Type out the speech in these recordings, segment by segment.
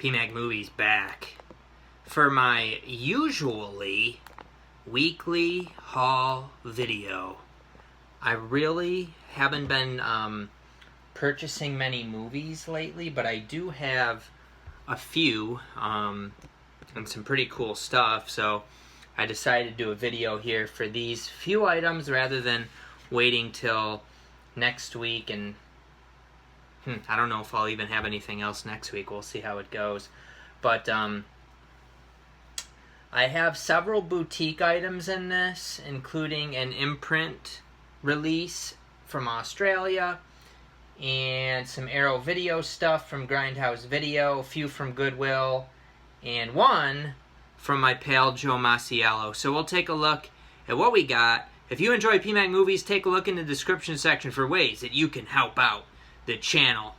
PMacMovies back for my usually weekly haul video. I really haven't been purchasing many movies lately, but I do have a few and some pretty cool stuff, so I decided to do a video here for these few items rather than waiting till next week. And I don't know if I'll even have anything else next week. We'll see how it goes. But I have several boutique items in this, including an imprint release from Australia, and some Arrow Video stuff from Grindhouse Video, a few from Goodwill, and one from my pal Joe Masiello. So we'll take a look at what we got. If you enjoy PMacMovies, take a look in the description section for ways that you can help out the channel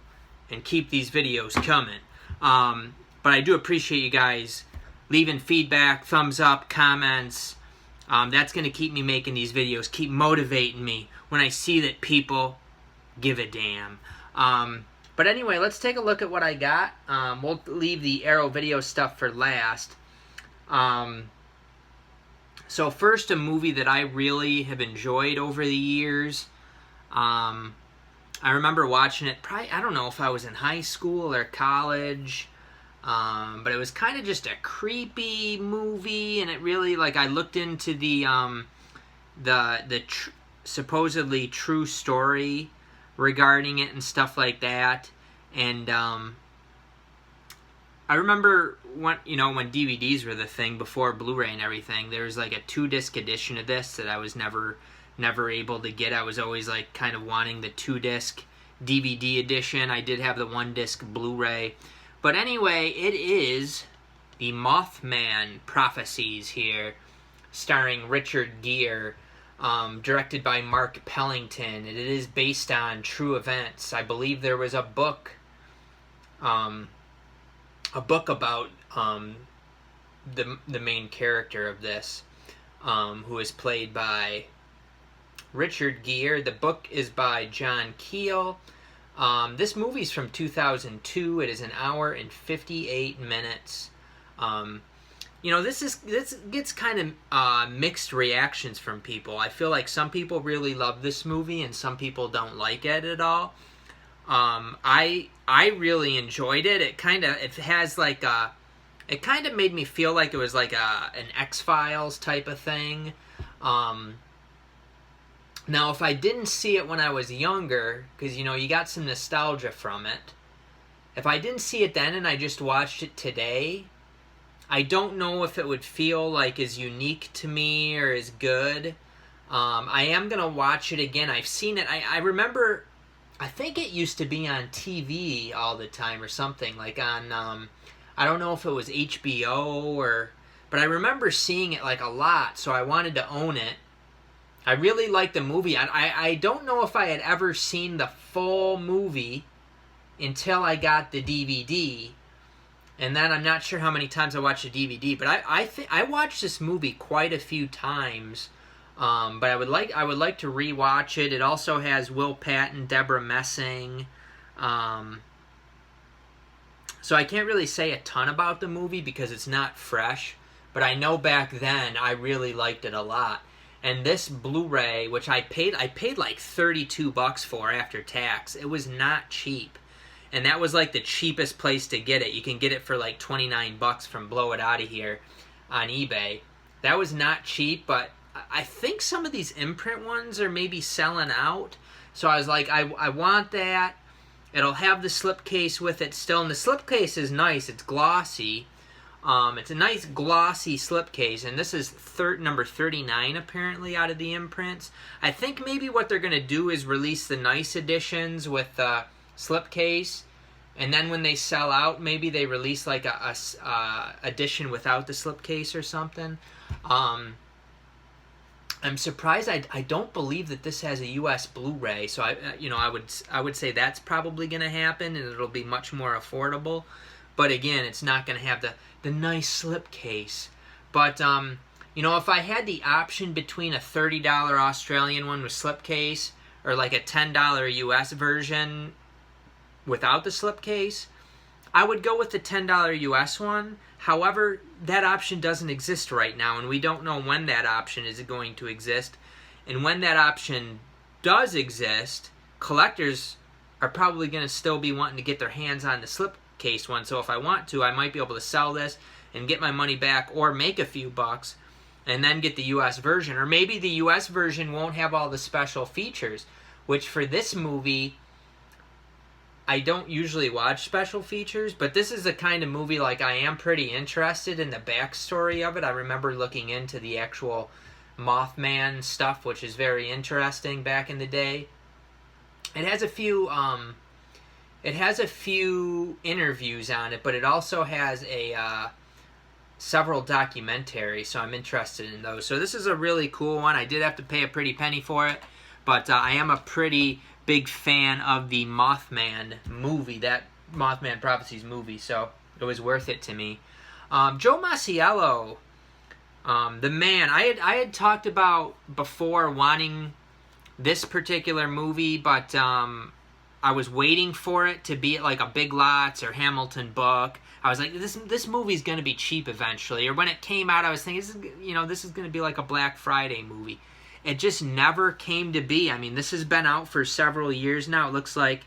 and keep these videos coming. But I do appreciate you guys leaving feedback, thumbs up, comments. That's going to keep me making these videos, keep motivating me when I see that people give a damn. But anyway, let's take a look at what I got. We'll leave the Arrow Video stuff for last. So first, a movie that I really have enjoyed over the years. I remember watching it probably, I don't know if I was in high school or college, but it was kind of just a creepy movie, and it really, like, I looked into the supposedly true story regarding it and stuff like that, and I remember when DVDs were the thing before Blu-ray and everything. There was like a 2-disc edition of this that I was never able to get. I was always like kind of wanting the 2-disc DVD edition. I did have the 1-disc Blu-ray. But anyway, it is the Mothman Prophecies here, starring Richard Gere, directed by Mark Pellington. It is based on true events. I believe there was a book about the main character of this, who is played by Richard Gere. The book is by John Keel. This movie's from 2002. It is an hour and 58 minutes. This gets kind of mixed reactions from people. I feel like some people really love this movie and some people don't like it at all. I really enjoyed it. It kind of made me feel like it was like an X-Files type of thing. Now, if I didn't see it when I was younger, because, you got some nostalgia from it. If I didn't see it then and I just watched it today, I don't know if it would feel like as unique to me or as good. I am going to watch it again. I've seen it. I remember, I think it used to be on TV all the time or something, like on, I don't know if it was HBO but I remember seeing it like a lot, so I wanted to own it. I really liked the movie. I don't know if I had ever seen the full movie until I got the DVD, and then I'm not sure how many times I watched the DVD, but I watched this movie quite a few times. But I would like to rewatch it. It also has Will Patton, Deborah Messing. So I can't really say a ton about the movie because it's not fresh, but I know back then I really liked it a lot. And this Blu-ray, which I paid like $32 for after tax. It was not cheap. And that was like the cheapest place to get it. You can get it for like $29 from Blow It Outta Here on eBay. That was not cheap, but I think some of these imprint ones are maybe selling out. So I was like, I want that. It'll have the slipcase with it still. And the slipcase is nice. It's glossy. It's a nice glossy slipcase. And this is number 39 apparently out of the imprints. I think maybe what they're going to do is release the nice editions with the slipcase. And then when they sell out, maybe they release like a edition without the slipcase or something. I'm surprised. I don't believe that this has a U.S. Blu-ray, so I would say that's probably going to happen, and it'll be much more affordable. But again, it's not going to have the nice slipcase. But if I had the option between a $30 Australian one with slipcase or like a $10 U.S. version without the slipcase, I would go with the $10 US one. However, that option doesn't exist right now, and we don't know when that option is going to exist. And when that option does exist, collectors are probably going to still be wanting to get their hands on the slipcase one. So if I want to, I might be able to sell this and get my money back, or make a few bucks and then get the US version. Or maybe the US version won't have all the special features, which for this movie, I don't usually watch special features, but this is the kind of movie, like, I am pretty interested in the backstory of it. I remember looking into the actual Mothman stuff, which is very interesting back in the day. It has a few interviews on it, but it also has several documentaries, so I'm interested in those. So this is a really cool one. I did have to pay a pretty penny for it, but I am a pretty big fan of the Mothman movie, that Mothman Prophecies movie, so it was worth it to me. Joe Masiello, the man, I had talked about before wanting this particular movie, but I was waiting for it to be at like a Big Lots or Hamilton Book. I was like, this movie's going to be cheap eventually. Or when it came out, I was thinking, this is going to be like a Black Friday movie. It just never came to be. I mean, this has been out for several years now. It looks like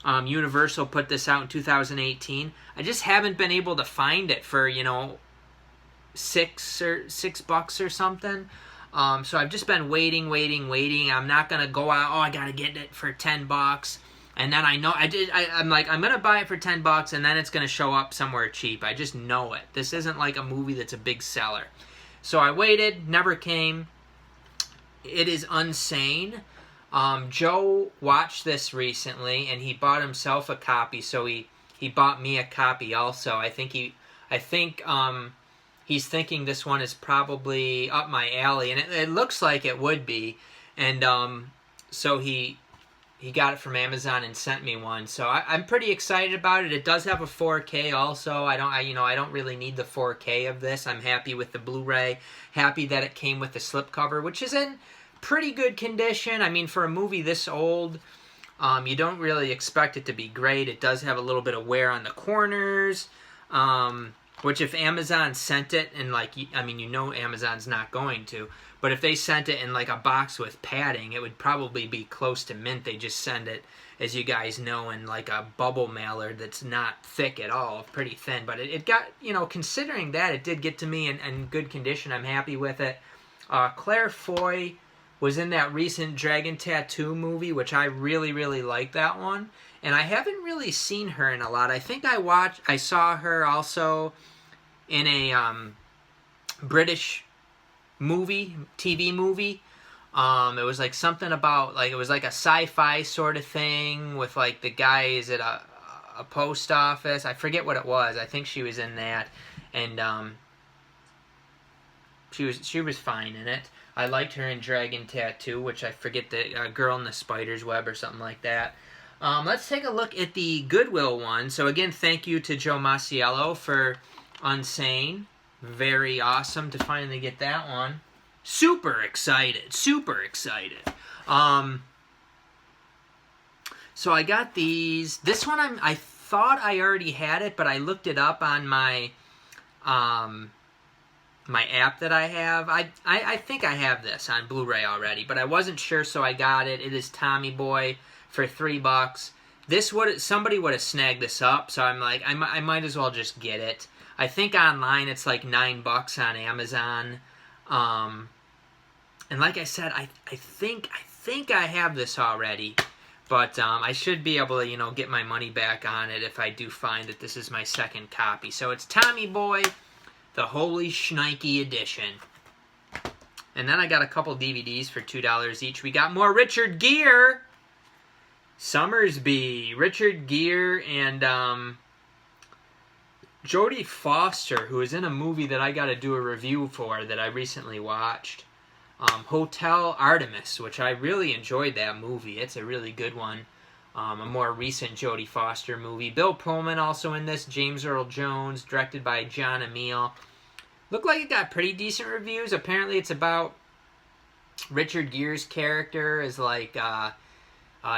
Universal put this out in 2018. I just haven't been able to find it for, $6 or something. So I've just been waiting. I'm not going to go out, I got to get it for $10. And then I know, I'm like, I'm going to buy it for $10 and then it's going to show up somewhere cheap. I just know it. This isn't like a movie that's a big seller. So I waited, never came. It is insane. Joe watched this recently and he bought himself a copy, so he bought me a copy also. I think he's thinking this one is probably up my alley, and it looks like it would be. And so he got it from Amazon and sent me one. So I'm pretty excited about it. It does have a 4K also. I don't really need the 4K of this. I'm happy with the Blu-ray. Happy that it came with the slipcover, which is in pretty good condition. I mean, for a movie this old, you don't really expect it to be great. It does have a little bit of wear on the corners, which if Amazon sent it in, like, Amazon's not going to, but if they sent it in like a box with padding, it would probably be close to mint. They just send it, as you guys know, in like a bubble mailer that's not thick at all, pretty thin. But it got, considering that, it did get to me in good condition. I'm happy with it. Claire Foy was in that recent Dragon Tattoo movie, which I really, really like that one. And I haven't really seen her in a lot. I think I saw her also in a British TV movie. It was like something about, like, it was like a sci-fi sort of thing with like the guys at a post office. I forget what it was. I think she was in that, and she was fine in it. I liked her in Dragon Tattoo, which I forget, the Girl in the Spider's Web or something like that. Let's take a look at the Goodwill one. So again, thank you to Joe Masiello for Unsane. Very awesome to finally get that one. Super excited. So I got these. This one I thought I already had it, but I looked it up on my my app that I have. I think I have this on Blu-ray already, but I wasn't sure, so I got it. It is Tommy Boy for $3. Somebody would have snagged this up, so I'm like, I might as well just get it. I think online it's like $9 on Amazon. And like I said, I think I have this already, but I should be able to, get my money back on it if I do find that this is my second copy. So it's Tommy Boy, the Holy Shnikey edition. And then I got a couple DVDs for $2 each. We got more Richard Gere. Summersby, Richard Gere, and Jodie Foster, who is in a movie that I got to do a review for that I recently watched. Hotel Artemis, which I really enjoyed that movie. It's a really good one. A more recent Jodie Foster movie. Bill Pullman also in this. James Earl Jones, directed by John Emile. Looked like it got pretty decent reviews. Apparently it's about Richard Gere's character is like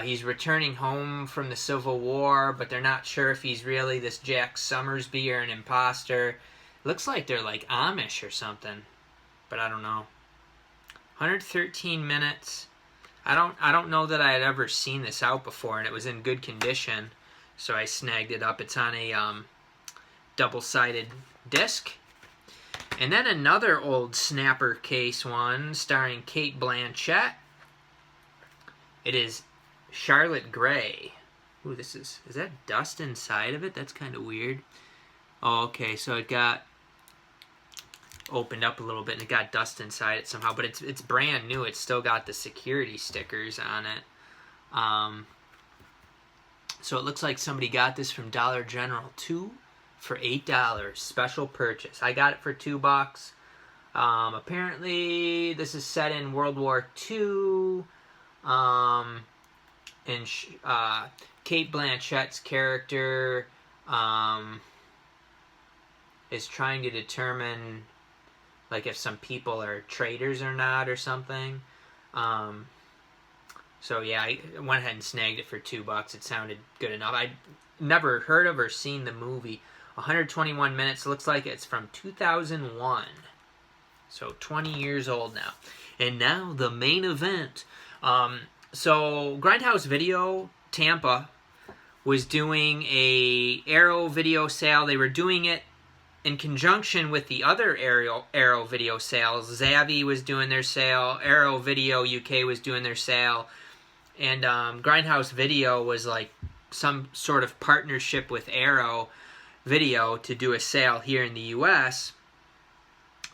He's returning home from the Civil War, but they're not sure if he's really this Jack Summersby or an imposter. Looks like they're like Amish or something, but I don't know. 113 minutes. I don't know that I had ever seen this out before, and it was in good condition, so I snagged it up. It's on a double-sided disc. And then another old snapper case one starring Cate Blanchett. It is Charlotte Gray. Ooh, is that dust inside of it? That's kind of weird. Oh, okay, so it got opened up a little bit and it got dust inside it somehow, but it's brand new. It's still got the security stickers on it. So it looks like somebody got this from Dollar General too for $8. Special purchase. I got it for $2. Apparently this is set in World War II. And Cate Blanchett's character is trying to determine like if some people are traitors or not or something. So yeah, I went ahead and snagged it for $2. It sounded good enough. I'd never heard of or seen the movie. 121 minutes. Looks like it's from 2001. So 20 years old now. And now the main event. So Grindhouse Video Tampa was doing a Arrow video sale. They were doing it in conjunction with the other Arrow video sales. Zavvi was doing their sale. Arrow Video UK was doing their sale. And Grindhouse Video was like some sort of partnership with Arrow Video to do a sale here in the US.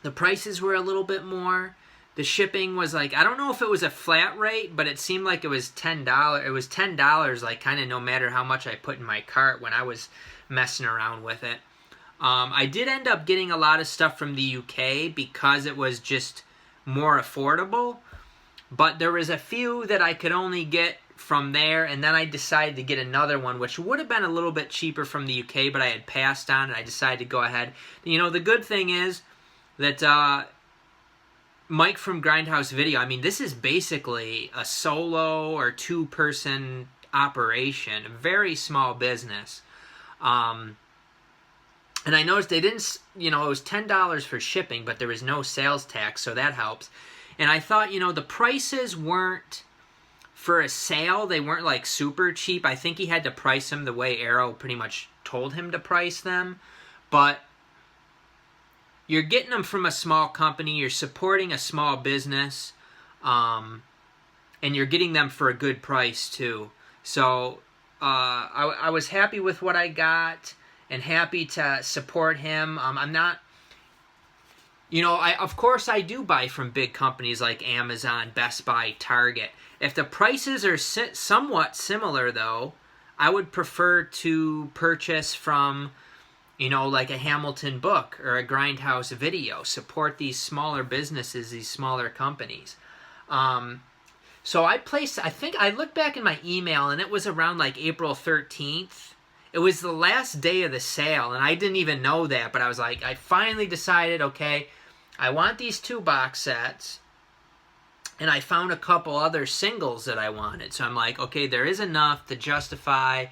The prices were a little bit more. The shipping was like, I don't know if it was a flat rate, but it seemed like it was $10. It was $10, like kind of no matter how much I put in my cart when I was messing around with it. I did end up getting a lot of stuff from the UK because it was just more affordable. But there was a few that I could only get from there, and then I decided to get another one, which would have been a little bit cheaper from the UK, but I had passed on, and I decided to go ahead. You know, the good thing is that Mike from Grindhouse Video, I mean, this is basically a solo or two-person operation, a very small business. And I noticed they didn't, you know, it was $10 for shipping, but there was no sales tax, so that helps. And I thought, you know, the prices weren't, for a sale, they weren't like super cheap. I think he had to price them the way Arrow pretty much told him to price them. But you're getting them from a small company, you're supporting a small business, and you're getting them for a good price too. So I was happy with what I got and happy to support him. I'm not, you know, of course I do buy from big companies like Amazon, Best Buy, Target. If the prices are somewhat similar though, I would prefer to purchase from, you know, like a Hamilton Book or a Grindhouse Video. Support these smaller businesses, these smaller companies. So I think I looked back in my email and it was around like April 13th. It was the last day of the sale, and I didn't even know that, but I was like, I finally decided, okay, I want these 2 box sets, and I found a couple other singles that I wanted. So I'm like, okay, there is enough to justify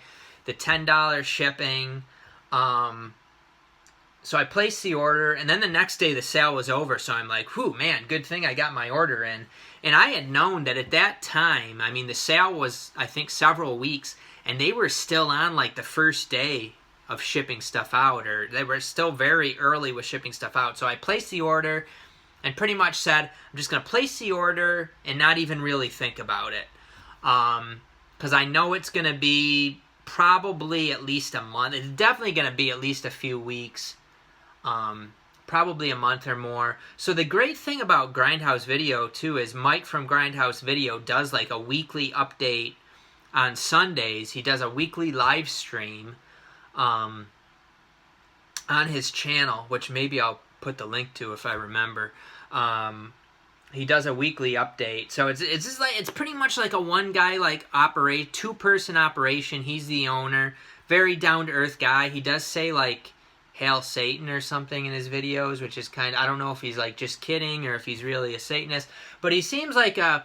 the $10 shipping. So I placed the order, and then the next day the sale was over, so I'm like, whew, man, good thing I got my order in. And I had known that at that time, I mean, the sale was, I think, several weeks, and they were still on like the first day of shipping stuff out, or they were still very early with shipping stuff out. So I placed the order and pretty much said, I'm just going to place the order and not even really think about it. Because I know it's going to be probably at least a month. It's definitely going to be at least a few weeks. Probably a month or more. So the great thing about Grindhouse Video too is Mike from Grindhouse Video does like a weekly update on Sundays. He does a weekly live stream on his channel, which maybe I'll put the link to if I remember. He does a weekly update, so it's just like, it's pretty much like a one guy like two-person operation. He's the owner, very down to earth guy. He does say like Hail Satan or something in his videos, which is kind of, I don't know if he's like just kidding or if he's really a Satanist, but he seems like a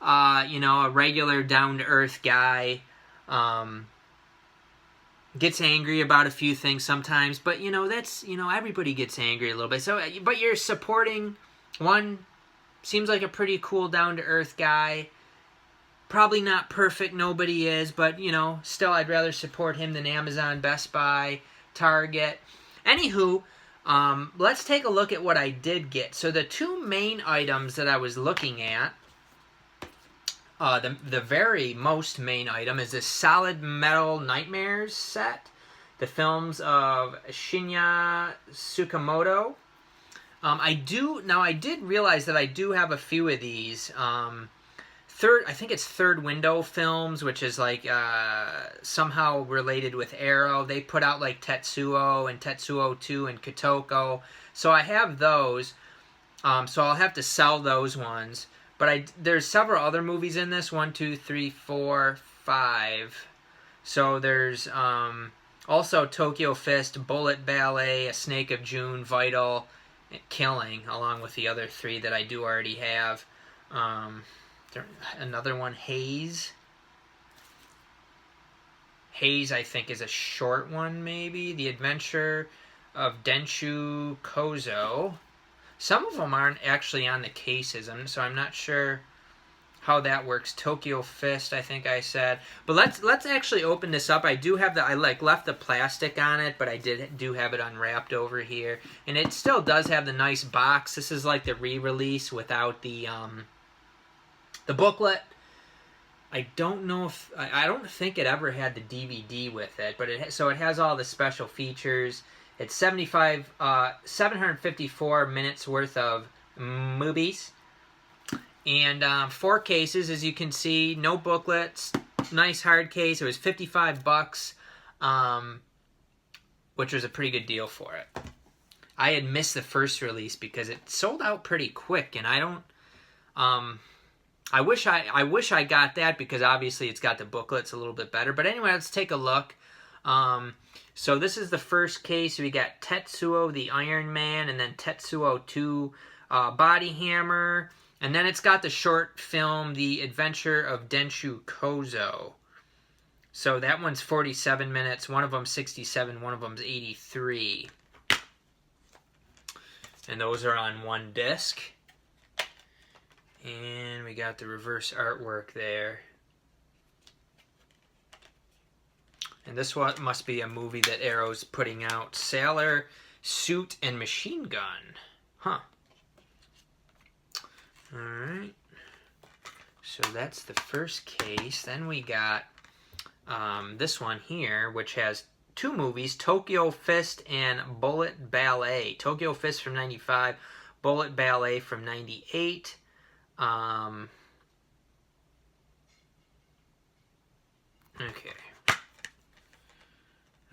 you know, a regular down-to-earth guy. Gets angry about a few things sometimes, but you know, that's, you know, everybody gets angry a little bit. So, but you're supporting one, seems like a pretty cool down-to-earth guy. Probably not perfect, nobody is, but you know, still I'd rather support him than Amazon, Best Buy, Target. Anywho, let's take a look at what I did get. So the two main items that I was looking at, the very most main item is this Solid Metal Nightmares set. The films of Shinya Tsukamoto. I did realize that I do have a few of these. I think it's Third Window Films, which is like somehow related with Arrow. They put out like Tetsuo and Tetsuo 2 and Kotoko. So I have those. So I'll have to sell those ones. But there's several other movies in this. 1, 2, 3, 4, 5. So there's also Tokyo Fist, Bullet Ballet, A Snake of June, Vital, Killing, along with the other 3 that I do already have. Another one, Haze. Haze, I think, is a short one, maybe. The Adventure of Denshu Kozo. Some of them aren't actually on the cases, so I'm not sure how that works. Tokyo Fist, I think I said. But let's actually open this up. I do have I left the plastic on it, but I do have it unwrapped over here, and it still does have the nice box. This is like the re-release without the booklet. I don't know if I don't think it ever had the DVD with it, but so it has all the special features. It's 754 minutes worth of movies. And 4 cases, as you can see. No booklets. Nice hard case. It was $55, which was a pretty good deal for it. I had missed the first release because it sold out pretty quick, and I don't... I wish I got that because obviously it's got the booklets a little bit better. But anyway, let's take a look. So this is the first case. We got Tetsuo the Iron Man, and then Tetsuo 2 Body Hammer. And then it's got the short film, The Adventure of Denshu Kozo. So that one's 47 minutes. One of them's 67. One of them's 83. And those are on one disc. And we got the reverse artwork there. And this one must be a movie that Arrow's putting out. Sailor, Suit, and Machine Gun. Huh. Alright. So that's the first case. Then we got this one here, which has 2 movies, Tokyo Fist and Bullet Ballet. Tokyo Fist from 95, Bullet Ballet from 98. Okay.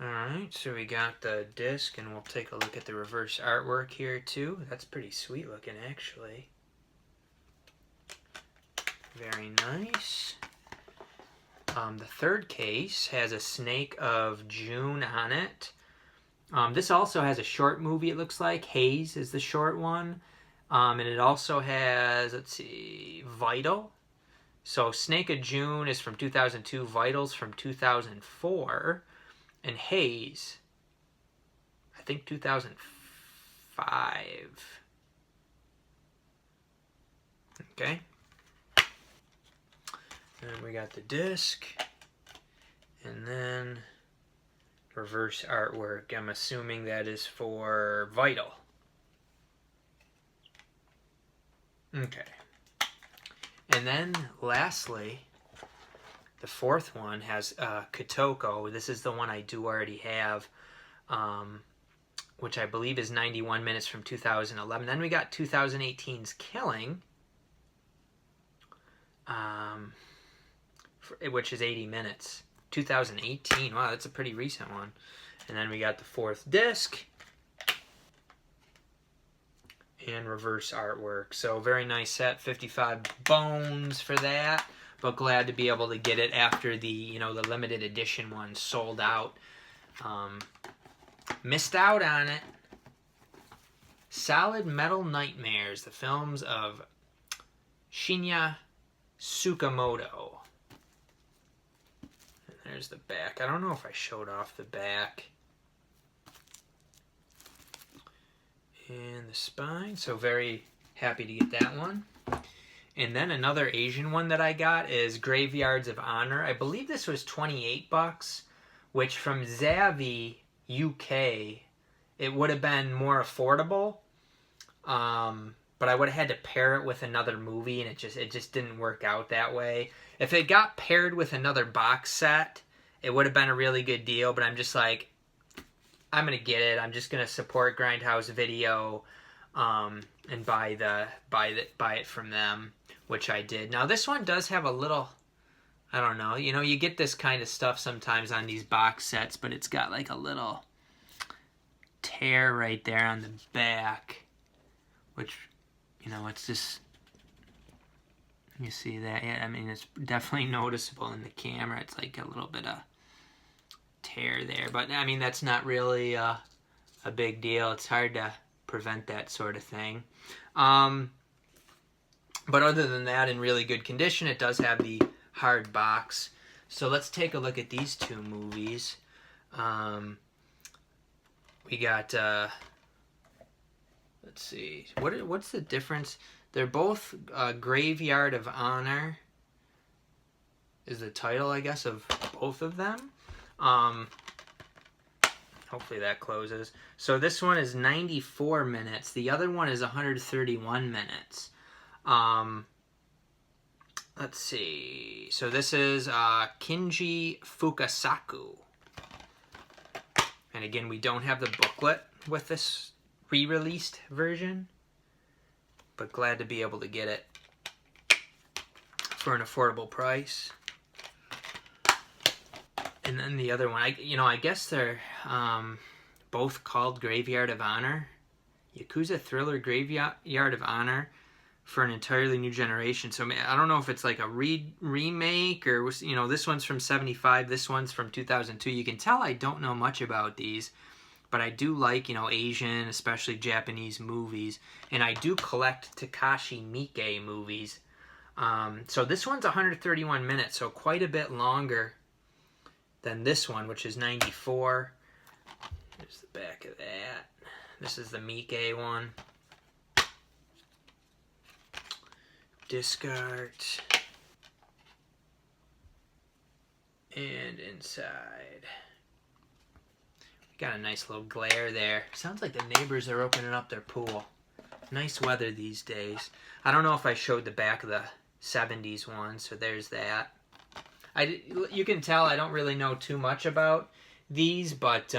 Alright, so we got the disc, and we'll take a look at the reverse artwork here too. That's pretty sweet looking, actually. Very nice. The third case has A Snake of June on it. This also has a short movie, it looks like. Haze is the short one. And it also has, let's see, Vital. So Snake of June is from 2002, Vital's from 2004, and Haze, I think 2005. Okay. And we got the disc, and then reverse artwork. I'm assuming that is for Vital. Okay. And then, lastly, the fourth one has Kotoko. This is the one I do already have, which I believe is 91 minutes from 2011. Then we got 2018's Killing, which is 80 minutes. 2018. Wow, that's a pretty recent one. And then we got the fourth disc. And reverse artwork. So very nice set. 55 bones for that. But glad to be able to get it after the, the limited edition one sold out. Missed out on it. Solid Metal Nightmares. The films of Shinya Tsukamoto. And there's the back. I don't know if I showed off the back. And the spine. So very happy to get that one. And then another Asian one that I got is Graveyards of Honor. I believe this was 28 bucks, which from Zavvi UK, it would have been more affordable. But I would have had to pair it with another movie, and it just didn't work out that way. If it got paired with another box set, it would have been a really good deal, but I'm just like, I'm going to get it. I'm just going to support Grindhouse Video and buy it from them, which I did. Now, this one does have a little, I don't know, you know, you get this kind of stuff sometimes on these box sets, but it's got like a little tear right there on the back, which, you know, it's just, you see that? Yeah, I mean, it's definitely noticeable in the camera. It's like a little bit of tear there, but I mean, that's not really a big deal. It's hard to prevent that sort of thing. But other than that, in really good condition, it does have the hard box. So let's take a look at these two movies. We got, let's see, what's the difference? They're both Graveyard of Honor is the title, I guess, of both of them. Hopefully that closes. So this one is 94 minutes. The other one is 131 minutes. Let's see. So this is Kinji Fukasaku. And again, we don't have the booklet with this re-released version, but glad to be able to get it for an affordable price. And then the other one, I guess they're both called Graveyard of Honor. Yakuza Thriller Graveyard of Honor for an entirely new generation. So I don't know if it's like a remake or, you know, this one's from 75, this one's from 2002. You can tell I don't know much about these, but I do like, you know, Asian, especially Japanese movies, and I do collect Takashi Miike movies. So this one's 131 minutes, so quite a bit longer than this one, which is 94. Here's the back of that. This is the Miike one. Discard. And inside. We got a nice little glare there. Sounds like the neighbors are opening up their pool. Nice weather these days. I don't know if I showed the back of the 70s one, so there's that. You can tell I don't really know too much about these, but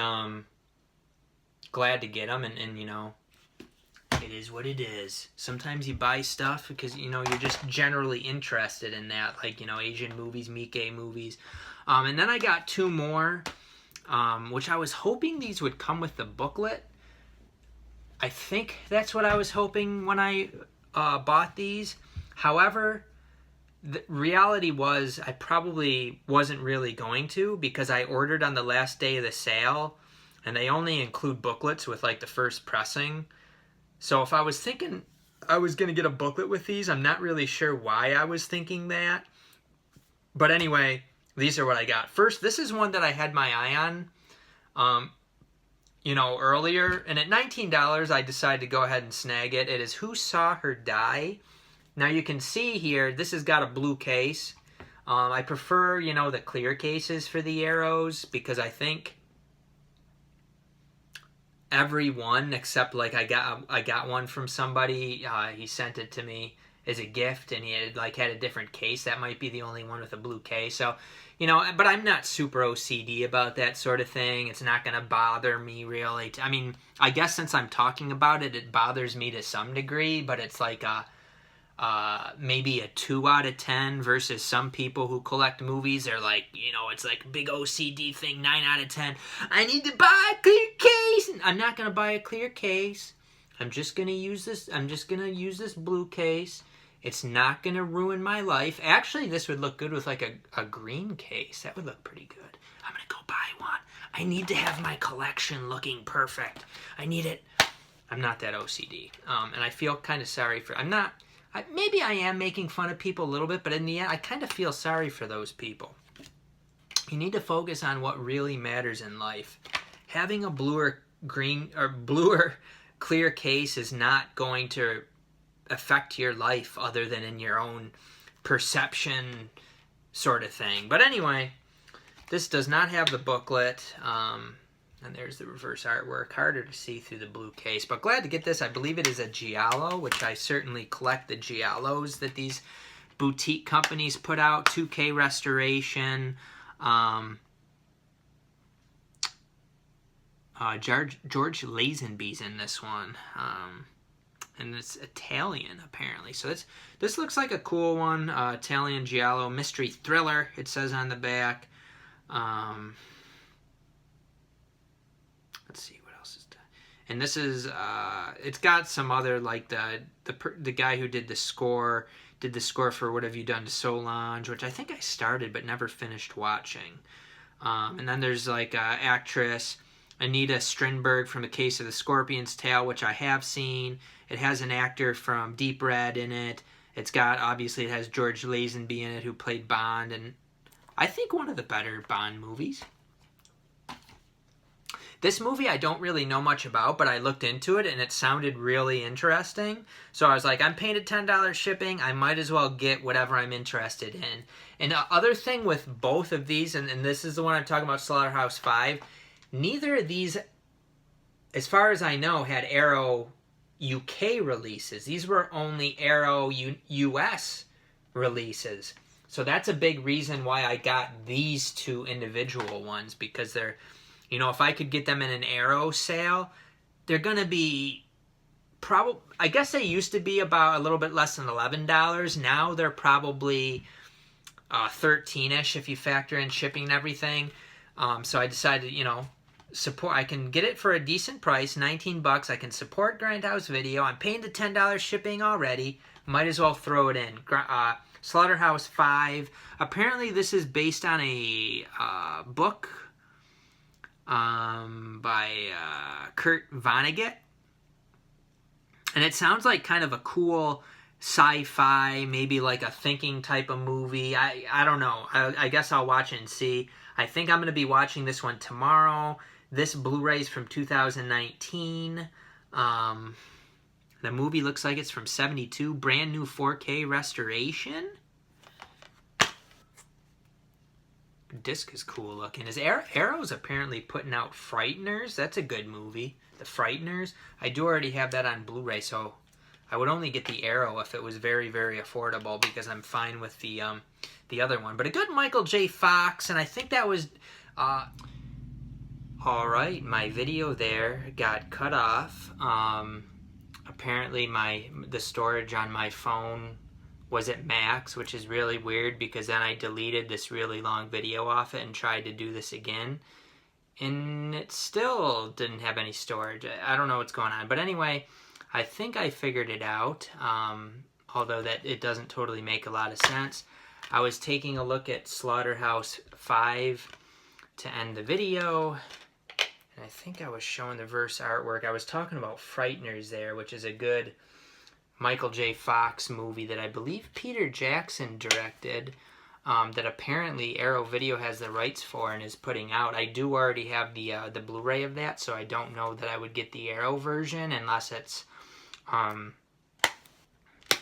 glad to get them, and you know, it is what it is. Sometimes you buy stuff because, you know, you're just generally interested in that, like, you know, Asian movies, Miike movies. And then I got two more, which I was hoping these would come with the booklet. I think that's what I was hoping when I bought these. However, the reality was I probably wasn't really going to, because I ordered on the last day of the sale, and they only include booklets with like the first pressing. So if I was thinking I was going to get a booklet with these, I'm not really sure why I was thinking that. But anyway, these are what I got. First, this is one that I had my eye on, you know, earlier. And at $19, I decided to go ahead and snag it. It is Who Saw Her Die? Now you can see here, this has got a blue case. I prefer, you know, the clear cases for the arrows, because I think every one except, like, I got one from somebody, he sent it to me as a gift, and he had a different case. That might be the only one with a blue case. So, you know, but I'm not super OCD about that sort of thing. It's not going to bother me really. I mean, I guess since I'm talking about it, it bothers me to some degree, but it's like maybe a 2 out of 10 versus some people who collect movies are like, you know, it's like a big OCD thing, 9 out of 10. I need to buy a clear case. I'm not going to buy a clear case. I'm just going to use this. I'm just going to use this blue case. It's not going to ruin my life. Actually, this would look good with like a green case. That would look pretty good. I'm going to go buy one. I need to have my collection looking perfect. I need it. I'm not that OCD. And I feel kind of sorry for, I'm not maybe I am making fun of people a little bit, but in the end, I kind of feel sorry for those people. You need to focus on what really matters in life. Having a blue or clear case is not going to affect your life other than in your own perception sort of thing. But anyway, this does not have the booklet. And there's the reverse artwork. Harder to see through the blue case. But glad to get this. I believe it is a Giallo, which I certainly collect the Giallos that these boutique companies put out. 2K restoration. George Lazenby's in this one. And it's Italian, apparently. So this looks like a cool one. Italian Giallo mystery thriller, it says on the back. Let's see, what else is that? And this is, it's got some other, like the guy who did the score for What Have You Done to Solange, which I think I started but never finished watching. And then there's like actress Anita Strindberg from The Case of the Scorpion's Tail, which I have seen. It has an actor from Deep Red in it. It has George Lazenby in it, who played Bond, and I think one of the better Bond movies. This movie I don't really know much about, but I looked into it and it sounded really interesting. So I was like, I'm paying $10 shipping. I might as well get whatever I'm interested in. And the other thing with both of these, and this is the one I'm talking about, Slaughterhouse 5, neither of these, as far as I know, had Arrow UK releases. These were only Arrow US releases. So that's a big reason why I got these two individual ones, because they're, if I could get them in an Arrow sale, they're going to be I guess they used to be about a little bit less than $11. Now they're probably 13-ish if you factor in shipping and everything. So I decided, support. I can get it for a decent price, $19. I can support Grindhouse Video. I'm paying the $10 shipping already. Might as well throw it in. Slaughterhouse 5. Apparently this is based on a book by Kurt Vonnegut. And it sounds like kind of a cool sci-fi, maybe like a thinking type of movie. I don't know. I guess I'll watch it and see. I think I'm going to be watching this one tomorrow. This Blu-ray is from 2019. The movie looks like it's from 72. Brand new 4K restoration. Disc is cool looking. Is Arrow's apparently putting out Frighteners? That's a good movie. The Frighteners. I do already have that on Blu-ray, so I would only get the Arrow if it was very, very affordable, because I'm fine with the other one. But a good Michael J. Fox, and I think that was... Alright, my video there got cut off. Apparently the storage on my phone was at max, which is really weird, because then I deleted this really long video off it and tried to do this again. And it still didn't have any storage. I don't know what's going on. But anyway, I think I figured it out, although that it doesn't totally make a lot of sense. I was taking a look at Slaughterhouse 5 to end the video, and I think I was showing the verse artwork. I was talking about Frighteners there, which is a good Michael J. Fox movie that I believe Peter Jackson directed, that apparently Arrow Video has the rights for and is putting out. I do already have the Blu-ray of that, so I don't know that I would get the Arrow version unless it's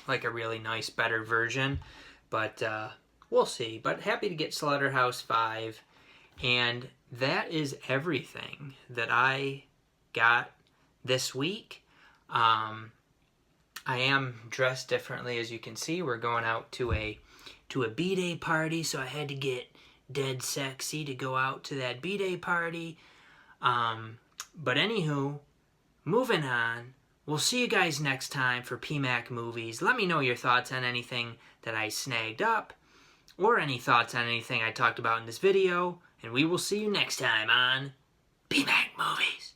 like a really nice, better version. But we'll see. But happy to get Slaughterhouse 5. And that is everything that I got this week. I am dressed differently, as you can see. We're going out to a B-Day party, so I had to get dead sexy to go out to that B-Day party. But anywho, moving on. We'll see you guys next time for PMacMovies. Let me know your thoughts on anything that I snagged up, or any thoughts on anything I talked about in this video. And we will see you next time on PMacMovies.